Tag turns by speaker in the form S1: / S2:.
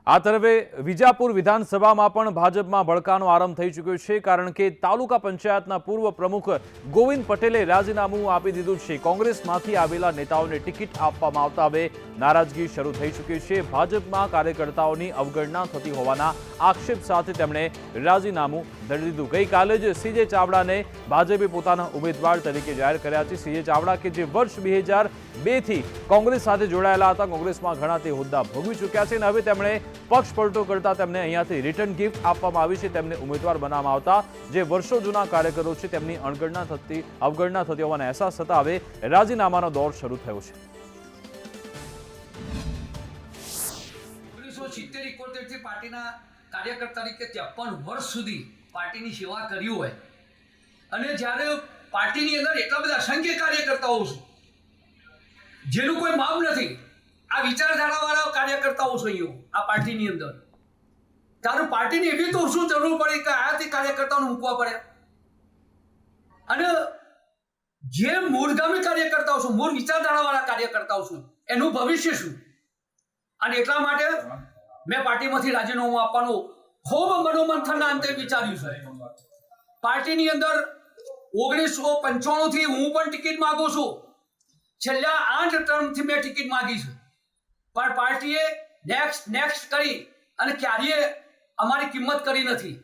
S1: આ તરફે વિજાપુર વિધાનસભામાં પણ ભાજપમાં ભડકાનો આરંભ થઈ ચૂક્યો છે, કારણ કે તાલુકા પંચાયતના પૂર્વ પ્રમુખ ગોવિંદ પટેલે રાજીનામું આપી દીધું છે। કોંગ્રેસમાંથી આવેલા નેતાઓને ટિકિટ આપવામાં આવતા હવે નારાજગી શરૂ થઈ ચૂકી છે। ભાજપમાં કાર્યકર્તાઓની અવગણના થતી હોવાના આક્ષેપ સાથે તેમણે રાજીનામું ધરી દીધું। ગઈકાલે જ સીજે ચાવડાને ભાજપે પોતાના ઉમેદવાર તરીકે જાહેર કર્યા છે। સીજે ચાવડા કે જે વર્ષ 2002થી કોંગ્રેસ સાથે જોડાયેલા હતા, કોંગ્રેસમાં ઘણા તે હોદ્દા ભોગવી ચૂક્યા છે અને હવે તેમણે પક્ષ પલટો કરતા તેમને અહીંયાથી રિટર્ન ગિફ્ટ આપવામાં આવી છે। તેમને ઉમેદવાર બનાવવામાં આવતા જે વર્ષો જૂના કાર્યકરો છે તેમની અવગણના થતી હોવાના અહેસાસ થતા હવે રાજીનામાનો દોર શરૂ થયો છે।
S2: 1970-71 થી પાર્ટીના કાર્યકર તરીકે 53 વર્ષ સુધી પાર્ટીની સેવા કરી હોય અને જ્યારે પાર્ટીની અંદર એટલા બધા અસંખ્ય કાર્યકર્તાઓ છે જેનું કોઈ માપ નથી, આ વિચારધારાવાળા કાર્યકર્તાઓ છે આ પાર્ટીની અંદર, ત્યારે પાર્ટીની એવી તો શું જરૂર પડી કે આયાથી કાર્યકર્તાઓને મૂકવા પડે? અને જે મૂળગામી કાર્યકર્તાઓ છે, મૂળ વિચારધારાવાળા કાર્યકર્તાઓ છે, એનું ભવિષ્ય શું? અને એટલા માટે મેં પાર્ટીમાંથી રાજીનામું આપવાનું ખૂબ મનોમંથનના અંતે વિચાર્યું છે। પાર્ટીની અંદર 1995 થી હું પણ ટિકિટ માંગુ છું, છેલ્લા 8 ટર્મથી મેં ટિકિટ માંગી છે, પણ પાર્ટીએ નેક્સ્ટ કરી અને ક્યારેય અમારી કિંમત કરી નથી।